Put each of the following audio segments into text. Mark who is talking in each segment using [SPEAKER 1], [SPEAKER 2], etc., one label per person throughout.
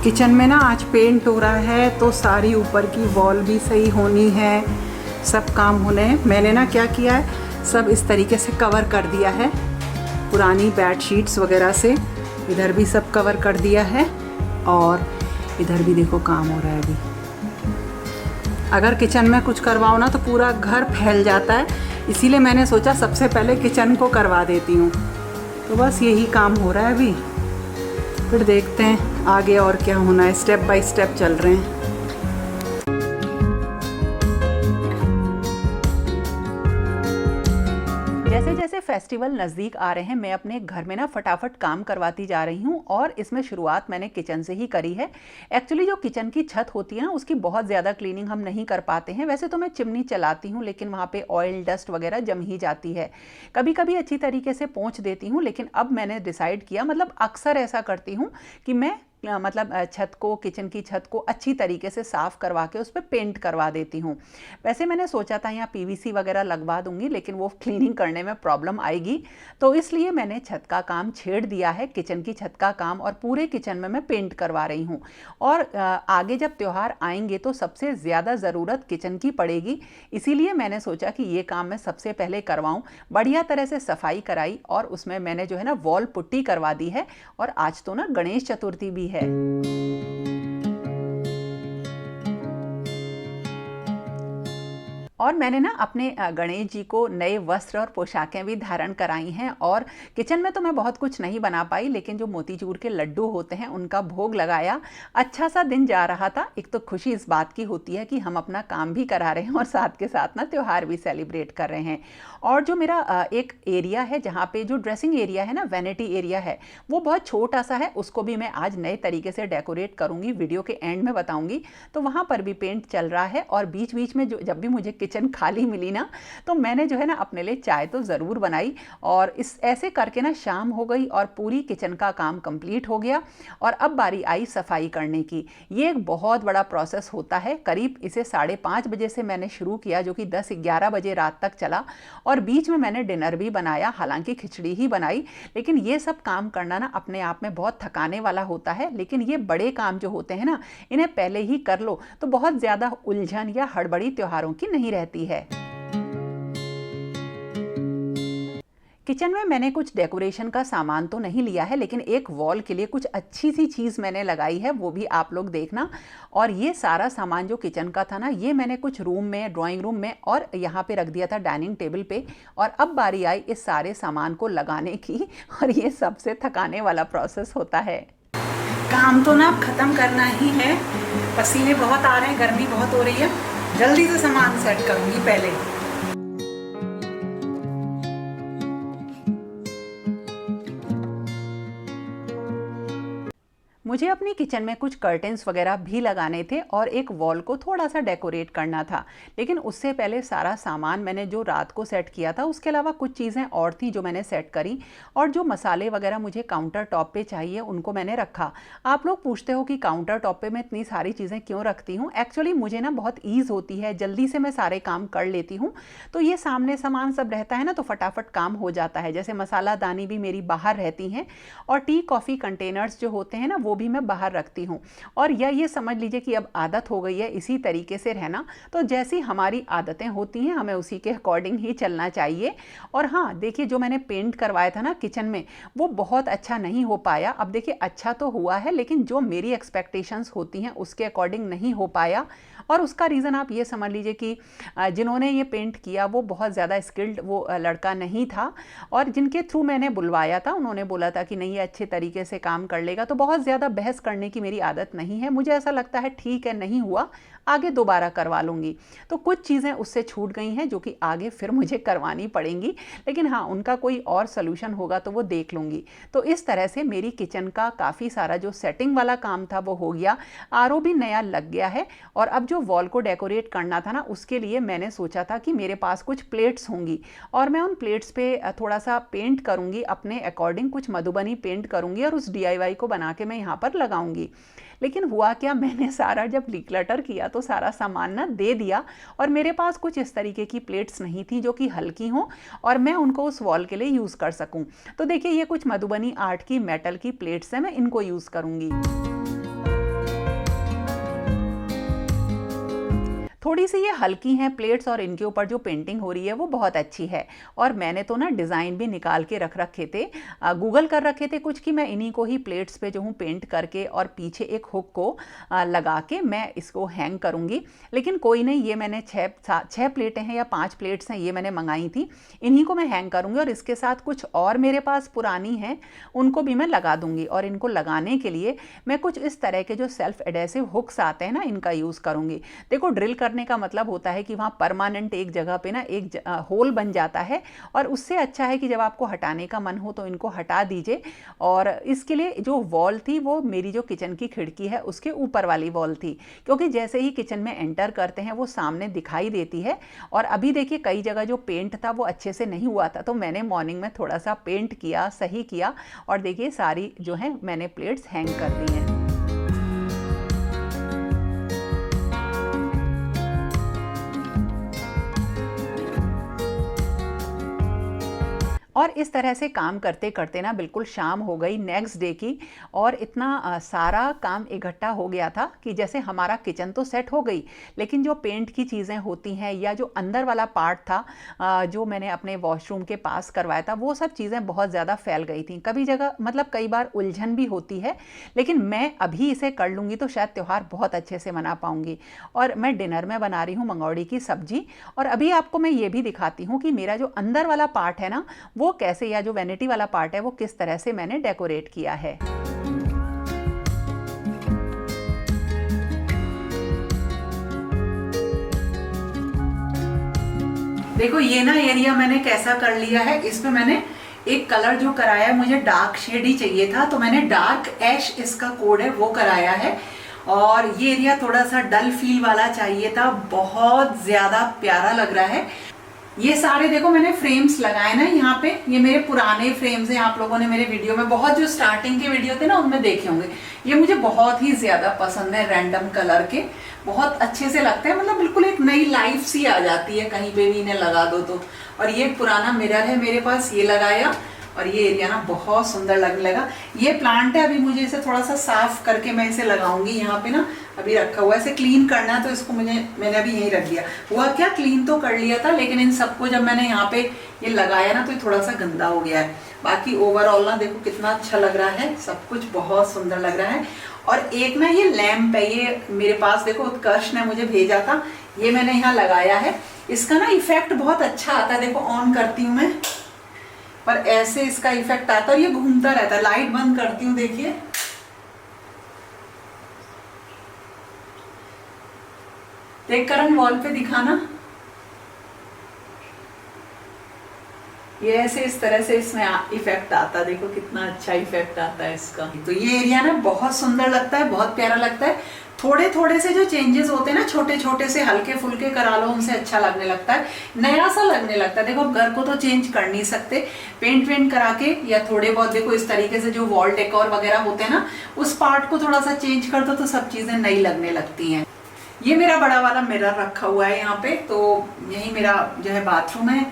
[SPEAKER 1] Kitchen में ना आज पेंट हो रहा है तो सारी ऊपर की वॉल भी सही होनी है, सब काम होने हैं। मैंने ना क्या किया है, सब इस तरीके से कवर कर दिया है पुरानी बेड शीट्स वगैरह से। इधर भी सब कवर कर दिया है और इधर भी देखो काम हो रहा है अभी। अगर किचन में कुछ करवाओ ना तो पूरा घर फैल जाता है, इसीलिए मैंने सोचा सबसे पहले किचन को करवा देती हूँ। तो बस यही काम हो रहा है अभी, फिर देखते हैं आगे और क्या होना है। स्टेप बाय स्टेप चल रहे हैं। जैसे जैसे फेस्टिवल नज़दीक आ रहे हैं, मैं अपने घर में ना फटाफट काम करवाती जा रही हूँ और इसमें शुरुआत मैंने किचन से ही करी है। एक्चुअली जो किचन की छत होती है ना, उसकी बहुत ज़्यादा क्लीनिंग हम नहीं कर पाते हैं। वैसे तो मैं चिमनी चलाती हूँ, लेकिन वहाँ पे ऑयल डस्ट वगैरह जम ही जाती है। कभी कभी अच्छी तरीके से पोंछ देती हूँ, लेकिन अब मैंने डिसाइड किया, मतलब अक्सर ऐसा करती हूँ कि मैं छत को, किचन की छत को अच्छी तरीके से साफ़ करवा के उस पर पेंट करवा देती हूँ। वैसे मैंने सोचा था यहाँ पीवीसी वगैरह लगवा दूंगी, लेकिन वो क्लीनिंग करने में प्रॉब्लम आएगी, तो इसलिए मैंने छत का काम छेड़ दिया है, किचन की छत का काम, और पूरे किचन में मैं पेंट करवा रही हूँ। और आगे जब त्यौहार आएंगे तो सबसे ज़्यादा ज़रूरत किचन की पड़ेगी, इसीलिए मैंने सोचा कि ये काम मैं सबसे पहले करवाऊँ। बढ़िया तरह से सफाई कराई और उसमें मैंने जो है ना वॉल पुट्टी करवा दी है। और आज तो ना गणेश चतुर्थी भी है। और मैंने ना अपने गणेश जी को नए वस्त्र और पोशाकें भी धारण कराई हैं। और किचन में तो मैं बहुत कुछ नहीं बना पाई, लेकिन जो मोतीचूर के लड्डू होते हैं उनका भोग लगाया। अच्छा सा दिन जा रहा था। एक तो खुशी इस बात की होती है कि हम अपना काम भी करा रहे हैं और साथ के साथ ना त्यौहार भी सेलिब्रेट कर रहे हैं। और जो मेरा एक एरिया है जहाँ पे जो ड्रेसिंग एरिया है ना, वैनिटी एरिया है, वो बहुत छोटा सा है। उसको भी मैं आज नए तरीके से डेकोरेट करूँगी, वीडियो के एंड में बताऊँगी। तो वहाँ पर भी पेंट चल रहा है। और बीच बीच में जब भी मुझे किचन खाली मिली ना, तो मैंने जो है ना अपने लिए चाय तो ज़रूर बनाई। और इस ऐसे करके ना शाम हो गई और पूरी किचन का काम कंप्लीट हो गया। और अब बारी आई सफाई करने की। ये एक बहुत बड़ा प्रोसेस होता है। करीब इसे 5:30 बजे से मैंने शुरू किया, जो कि 10-11 बजे रात तक चला। और बीच में मैंने डिनर भी बनाया, हालांकि खिचड़ी ही बनाई। लेकिन ये सब काम करना ना अपने आप में बहुत थकाने वाला होता है। लेकिन ये बड़े काम जो होते हैं ना, इन्हें पहले ही कर लो तो बहुत ज़्यादा उलझन या हड़बड़ी त्योहारों की नहीं रहती है। किचन में मैंने कुछ डेकोरेशन का सामान तो नहीं लिया है, लेकिन एक वॉल के लिए कुछ अच्छी सी चीज़ मैंने लगाई है, वो भी आप लोग देखना। और ये सारा सामान जो किचन का था ना, ये मैंने कुछ रूम में, ड्राइंग रूम में और यहाँ पे रख दिया था डाइनिंग टेबल पे। और अब बारी आई इस सारे सामान को लगाने की, और ये सबसे थकाने वाला प्रोसेस होता है। काम तो ना ख़त्म करना ही है। पसीने बहुत आ रहे हैं, गर्मी बहुत हो रही है। जल्दी से सामान सेट करूँगी पहले। मुझे अपनी किचन में कुछ कर्टेंस वगैरह भी लगाने थे और एक वॉल को थोड़ा सा डेकोरेट करना था। लेकिन उससे पहले सारा सामान मैंने जो रात को सेट किया था, उसके अलावा कुछ चीज़ें और थी जो मैंने सेट करी। और जो मसाले वगैरह मुझे काउंटर टॉप पे चाहिए, उनको मैंने रखा। आप लोग पूछते हो कि काउंटर टॉप पे मैं इतनी सारी चीज़ें क्यों रखती हूँ। एक्चुअली मुझे ना बहुत ईज़ होती है, जल्दी से मैं सारे काम कर लेती हूँ। तो ये सामने सामान सब रहता है ना, तो फटाफट काम हो जाता है। जैसे मसाला दानी भी मेरी बाहर रहती हैं, और टी कॉफ़ी कंटेनर्स जो होते हैं ना, वो भी मैं बाहर रखती हूँ। और या ये समझ लीजिए कि अब आदत हो गई है इसी तरीके से रहना। तो जैसी हमारी आदतें होती हैं, हमें उसी के अकॉर्डिंग ही चलना चाहिए। और हाँ, देखिए जो मैंने पेंट करवाया था ना किचन में, वो बहुत अच्छा नहीं हो पाया। अब देखिए अच्छा तो हुआ है, लेकिन जो मेरी एक्सपेक्टेशंस होती हैं उसके अकॉर्डिंग नहीं हो पाया। और उसका रीज़न आप ये समझ लीजिए कि जिन्होंने ये पेंट किया वो बहुत ज़्यादा स्किल्ड वो लड़का नहीं था। और जिनके थ्रू मैंने बुलवाया था, उन्होंने बोला था कि नहीं, ये अच्छे तरीके से काम कर लेगा। तो बहुत ज़्यादा बहस करने की मेरी आदत नहीं है। मुझे ऐसा लगता है ठीक है, नहीं हुआ, आगे दोबारा करवा लूँगी। तो कुछ चीज़ें उससे छूट गई हैं जो कि आगे फिर मुझे करवानी पड़ेंगी। लेकिन हाँ, उनका कोई और सलूशन होगा तो वो देख लूँगी। तो इस तरह से मेरी किचन का काफ़ी सारा जो सेटिंग वाला काम था वो हो गया। आरओ भी नया लग गया है। और अब जो वॉल को डेकोरेट करना था ना, उसके लिए मैंने सोचा था कि मेरे पास कुछ प्लेट्स होंगी और मैं उन प्लेट्स पे थोड़ा सा पेंट करूँगी अपने अकॉर्डिंग, कुछ मधुबनी पेंट करूँगी और उस DIY को बना के मैं यहाँ पर लगाऊंगी। लेकिन हुआ क्या, मैंने सारा जब डिक्लटर किया तो सारा सामान ना दे दिया। और मेरे पास कुछ इस तरीके की प्लेट्स नहीं थी जो कि हल्की हों और मैं उनको उस वॉल के लिए यूज़ कर सकूं। तो देखिए, ये कुछ मधुबनी आर्ट की मेटल की प्लेट्स हैं, मैं इनको यूज़ करूँगी। थोड़ी सी ये हल्की हैं प्लेट्स और इनके ऊपर जो पेंटिंग हो रही है वो बहुत अच्छी है। और मैंने तो ना डिज़ाइन भी निकाल के रख रखे थे, गूगल कर रखे थे कुछ कि मैं इन्हीं को ही प्लेट्स पे जो हूँ पेंट करके और पीछे एक हुक को लगा के मैं इसको हैंग करूँगी। लेकिन कोई नहीं, ये मैंने 6 प्लेटें हैं या 5 प्लेट्स हैं, ये मैंने मंगाई थी, इन्हीं को मैं हैंग करूँगी। और इसके साथ कुछ और मेरे पास पुरानी हैं उनको भी मैं लगा दूँगी। और इनको लगाने के लिए मैं कुछ इस तरह के जो सेल्फ एडेसिव हुक्स आते हैं ना, इनका यूज़ करूँगी। देखो, ड्रिल करने का मतलब होता है कि वहाँ परमानेंट एक जगह पे ना एक होल बन जाता है, और उससे अच्छा है कि जब आपको हटाने का मन हो तो इनको हटा दीजिए। और इसके लिए जो वॉल थी वो मेरी जो किचन की खिड़की है उसके ऊपर वाली वॉल थी, क्योंकि जैसे ही किचन में एंटर करते हैं वो सामने दिखाई देती है। और अभी देखिए कई जगह जो पेंट था वो अच्छे से नहीं हुआ था, तो मैंने मॉर्निंग में थोड़ा सा पेंट किया, सही किया, और देखिए सारी जो है मैंने प्लेट्स हैंग कर दी हैं। और इस तरह से काम करते करते ना बिल्कुल शाम हो गई नेक्स्ट डे की, और इतना सारा काम इकट्ठा हो गया था कि जैसे हमारा किचन तो सेट हो गई, लेकिन जो पेंट की चीज़ें होती हैं या जो अंदर वाला पार्ट था जो मैंने अपने वॉशरूम के पास करवाया था, वो सब चीज़ें बहुत ज़्यादा फैल गई थी। कभी जगह मतलब कई बार उलझन भी होती है, लेकिन मैं अभी इसे कर लूँगी तो शायद त्यौहार बहुत अच्छे से मना पाऊँगी। और मैं डिनर में बना रही हूँ मंगौड़ी की सब्जी, और अभी आपको मैं ये भी दिखाती हूँ कि मेरा जो अंदर वाला पार्ट है ना वो कैसे, या जो वैनिटी वाला पार्ट है वो किस तरह से मैंने डेकोरेट किया है। देखो ये ना एरिया मैंने कैसा कर लिया है, इसमें मैंने एक कलर जो कराया है, मुझे डार्क शेड ही चाहिए था तो मैंने डार्क ऐश इसका कोड है वो कराया है। और ये एरिया थोड़ा सा डल फील वाला चाहिए था, बहुत ज्यादा प्यारा लग रहा है। ये सारे देखो मैंने फ्रेम्स लगाए ना यहाँ पे, ये मेरे पुराने फ्रेम्स हैं, आप लोगों ने मेरे वीडियो में बहुत जो स्टार्टिंग के वीडियो थे ना उनमें देखे होंगे। ये मुझे बहुत ही ज्यादा पसंद है, रैंडम कलर के, बहुत अच्छे से लगते हैं, मतलब बिल्कुल एक नई लाइफ सी आ जाती है कहीं पे भी इन्हें लगा दो तो। और ये पुराना मिरर है मेरे पास, ये लगाया, और ये एरिया ना बहुत सुंदर लगने लगा। ये प्लांट है, अभी मुझे इसे थोड़ा सा साफ करके मैं इसे लगाऊंगी। यहाँ पे ना अभी रखा हुआ है, इसे क्लीन करना है तो इसको मैंने अभी यहीं रख दिया। हुआ क्या, क्लीन तो कर लिया था, लेकिन इन सबको जब मैंने यहाँ पे ये लगाया ना तो ये थोड़ा सा गंदा हो गया है। बाकी ओवरऑल ना देखो कितना अच्छा लग रहा है, सब कुछ बहुत सुंदर लग रहा है। और एक ना ये लैंप है, ये मेरे पास देखो उत्कर्ष ने मुझे भेजा था, ये मैंने यहाँ लगाया है। इसका ना इफेक्ट बहुत अच्छा आता है, देखो ऑन करती हूँ मैं पर ऐसे इसका इफेक्ट आता है और ये घूमता रहता है। लाइट बंद करती हूँ, देखिए देख करण वॉल पे दिखाना, ये ऐसे इस तरह से इसमें इफेक्ट आता है, देखो कितना अच्छा इफेक्ट आता है इसका। तो ये एरिया ना बहुत सुंदर लगता है, बहुत प्यारा लगता है। थोड़े थोड़े से जो चेंजेस होते हैं ना, छोटे छोटे से हल्के फुल्के करा लो, उनसे अच्छा लगने लगता है, नया सा लगने लगता है। देखो घर को तो चेंज कर नहीं सकते, पेंट वेंट करा के या थोड़े बहुत देखो इस तरीके से जो वॉल डेकोर वगैरह होते हैं ना, उस पार्ट को थोड़ा सा चेंज कर दो तो सब चीजें नई लगने लगती हैं। ये मेरा बड़ा वाला मिरर रखा हुआ है यहाँ पे, तो यही मेरा जो है बाथरूम है,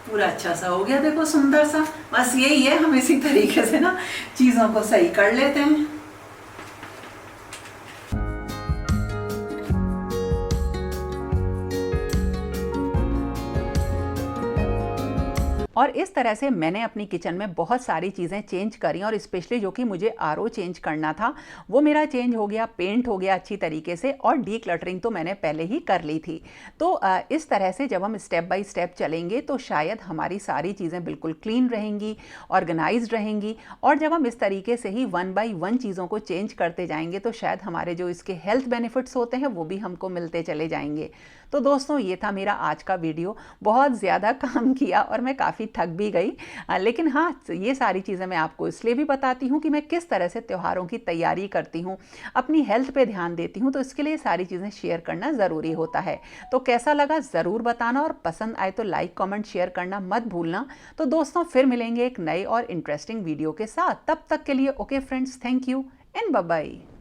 [SPEAKER 1] पूरा अच्छा सा हो गया देखो सुंदर सा। बस यही है, हम इसी तरीके से ना चीजों को सही कर लेते हैं। और इस तरह से मैंने अपनी किचन में बहुत सारी चीज़ें चेंज करी, और स्पेशली जो कि मुझे आरओ चेंज करना था वो मेरा चेंज हो गया, पेंट हो गया अच्छी तरीके से, और डीक्लटरिंग तो मैंने पहले ही कर ली थी। तो इस तरह से जब हम स्टेप बाय स्टेप चलेंगे तो शायद हमारी सारी चीज़ें बिल्कुल क्लीन रहेंगी, ऑर्गेनाइज्ड रहेंगी। और जब हम इस तरीके से ही 1 बाय 1 चीज़ों को चेंज करते जाएंगे तो शायद हमारे जो इसके हेल्थ बेनिफिट्स होते हैं वो भी हमको मिलते चले जाएंगे। तो दोस्तों ये था मेरा आज का वीडियो, बहुत ज़्यादा काम किया और मैं काफ़ी थक भी गई, लेकिन हाँ ये सारी चीज़ें मैं आपको इसलिए भी बताती हूँ कि मैं किस तरह से त्योहारों की तैयारी करती हूँ, अपनी हेल्थ पे ध्यान देती हूँ, तो इसके लिए सारी चीज़ें शेयर करना ज़रूरी होता है। तो कैसा लगा ज़रूर बताना, और पसंद आए तो लाइक कमेंट शेयर करना मत भूलना। तो दोस्तों फिर मिलेंगे एक नए और इंटरेस्टिंग वीडियो के साथ, तब तक के लिए okay friends, thank you and bye bye.